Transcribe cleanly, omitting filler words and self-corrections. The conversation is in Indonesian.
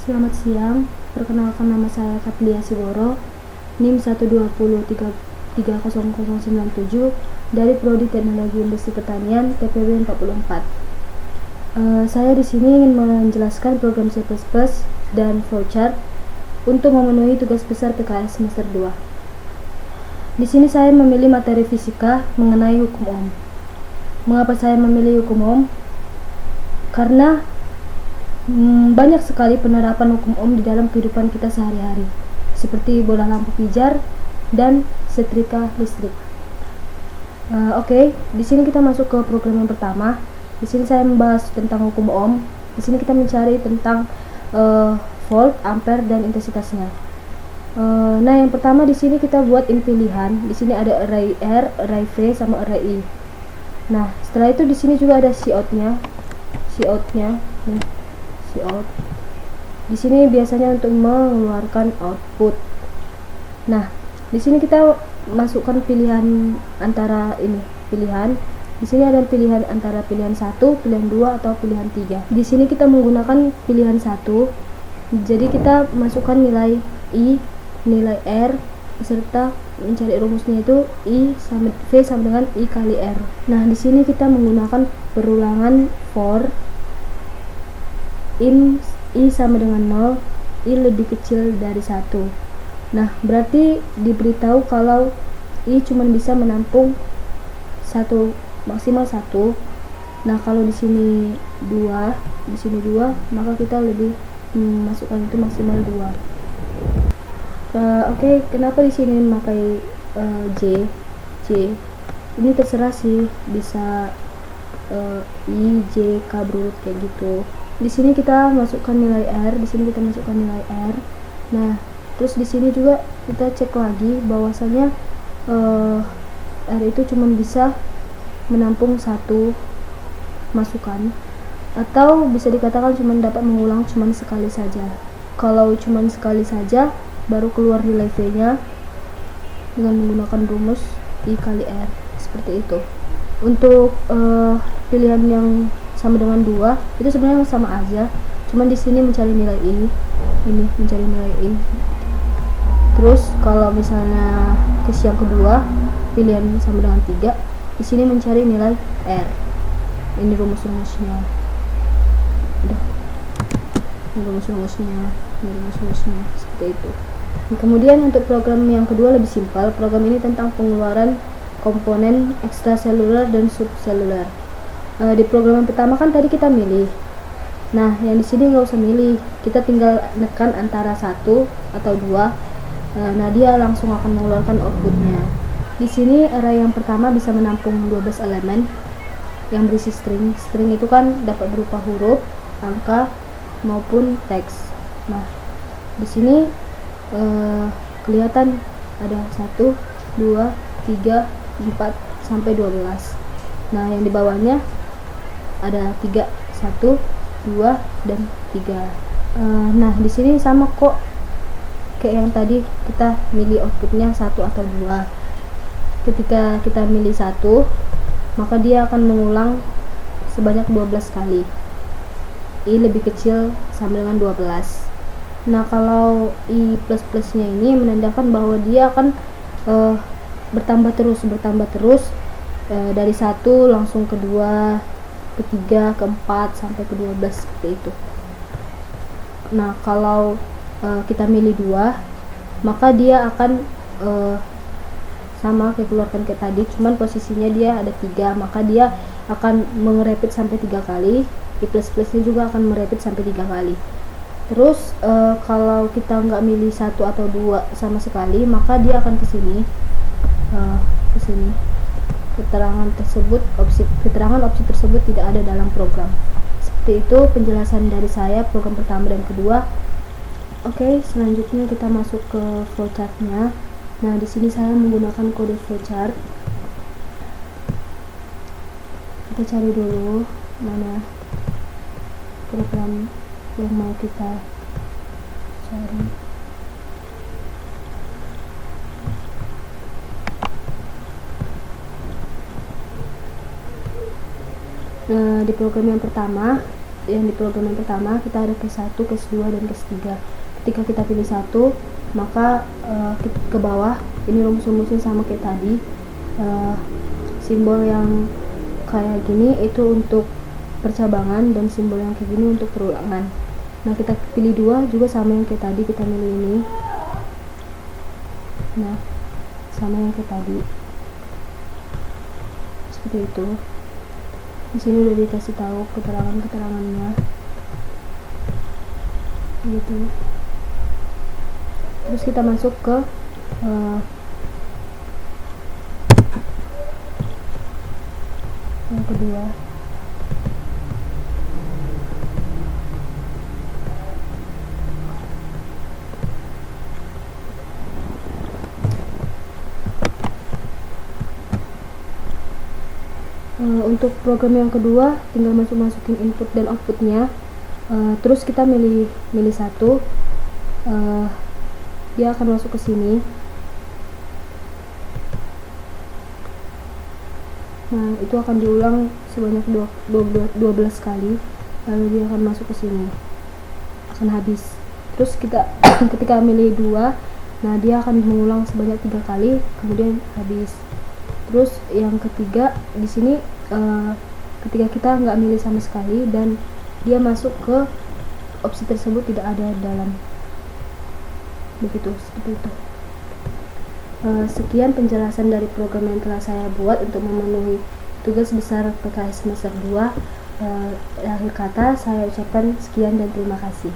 Selamat siang, perkenalkan nama saya Katlia Sigoro, NIM 1203097 dari Prodi Teknologi Industri Pertanian TPB 44. Saya di sini ingin menjelaskan program C++ dan flowchart untuk memenuhi tugas besar PKS semester 2. Di sini saya memilih materi fisika mengenai hukum ohm. Mengapa saya memilih hukum ohm? Karena banyak sekali penerapan hukum ohm di dalam kehidupan kita sehari-hari, seperti bola lampu pijar dan setrika listrik. Oke, di sini kita masuk ke program yang pertama. Di sini saya membahas tentang hukum ohm. Di sini kita mencari tentang volt, ampere, dan intensitasnya. Nah, yang pertama di sini kita buat in pilihan. Di sini ada array R, array V, sama array I. Nah, setelah itu di sini juga ada cout-nya. Cout. Di sini biasanya untuk mengeluarkan output. Nah, di sini kita masukkan pilihan antara ini, pilihan. Di sini ada pilihan antara pilihan 1, pilihan 2, atau pilihan 3. Di sini kita menggunakan pilihan 1. Jadi kita masukkan nilai I, nilai R, serta mencari rumusnya itu V sama dengan I kali R. Nah, di sini kita menggunakan perulangan for in I sama dengan 0, I lebih kecil dari 1. Nah, berarti diberitahu kalau I cuma bisa menampung maksimal 1. Nah, kalau di sini 2, maka kita lebih masukkan itu maksimal 2. Oke, kenapa di sini memakai J? Ini terserah sih, bisa I, J, K brut kayak gitu. Di sini kita masukkan nilai R, Nah, terus di sini juga kita cek lagi bahwasanya R itu cuma bisa menampung 1 masukan, atau bisa dikatakan cuma dapat mengulang cuma sekali saja. Kalau cuma sekali saja, baru keluar nilai V-nya dengan menggunakan rumus I kali R, seperti itu. Untuk pilihan yang sama dengan 2 itu sebenarnya sama aja, cuman di sini mencari nilai I, ini mencari nilai I. Terus kalau misalnya case yang kedua, pilihan sama dengan 3, di sini mencari nilai R. Ini rumus-rumusnya. Ini rumus-rumusnya seperti itu. Kemudian untuk program yang kedua lebih simpel. Program ini tentang pengeluaran komponen ekstraseluler dan subseluler. Di program yang pertama kan tadi kita milih. Nah, yang di sini nggak usah milih, kita tinggal nekan antara 1 atau 2. Nah, dia langsung akan mengeluarkan outputnya. Di sini array yang pertama bisa menampung 12 elemen yang berisi string. String itu kan dapat berupa huruf, angka, maupun teks. Nah, di sini kelihatan ada 1, 2, 3, 4 sampai 12. Nah, yang di bawahnya ada 3, 1, 2, dan 3. Nah, di sini sama kok kayak yang tadi, kita milih outputnya 1 atau 2. Ketika kita milih 1, maka dia akan mengulang sebanyak 12 kali. I lebih kecil sama dengan 12. Nah, kalau I plus-plusnya ini menandakan bahwa dia akan bertambah terus, dari 1 langsung ke 2, ke 3, ke 4, sampai ke 12, seperti itu. Nah, kalau kita milih 2, maka dia akan sama kayak keluarkan kayak tadi, cuman posisinya dia ada 3, maka dia akan mengerepeat sampai 3 kali. I plus-plusnya juga akan merepeat sampai 3 kali. Terus kalau kita nggak milih 1 atau 2 sama sekali, maka dia akan ke sini. Keterangan opsi tersebut tidak ada dalam program. Seperti itu penjelasan dari saya program pertama dan kedua. Oke, selanjutnya kita masuk ke flowchartnya. Nah, di sini saya menggunakan kode flowchart. Kita cari dulu mana program yang mau kita cari. Di program yang pertama yang di program yang pertama kita ada case 1, case 2, dan case 3. Ketika kita pilih satu, maka ke bawah ini rumus-rumusnya sama kayak tadi. Simbol yang kayak gini itu untuk percabangan, dan simbol yang kayak gini untuk perulangan. Nah, kita pilih 2 juga sama yang kayak tadi, kita milih ini. Nah, sama yang kayak tadi, seperti itu. Di sini udah dikasih tahu keterangannya gitu. Terus kita masuk ke yang kedua. Untuk program yang kedua tinggal masukin input dan outputnya. Terus kita milih satu, dia akan masuk ke sini. Nah, itu akan diulang sebanyak 12 kali, lalu dia akan masuk ke sini, akan habis. Terus kita ketika milih 2, nah dia akan mengulang sebanyak 3 kali, kemudian habis. Terus yang ketiga di sini ketika kita nggak milih sama sekali dan dia masuk ke opsi tersebut tidak ada dalam, begitu, seperti itu. Sekian penjelasan dari program yang telah saya buat untuk memenuhi tugas besar PKS semester 2. Akhir kata saya ucapkan sekian dan terima kasih.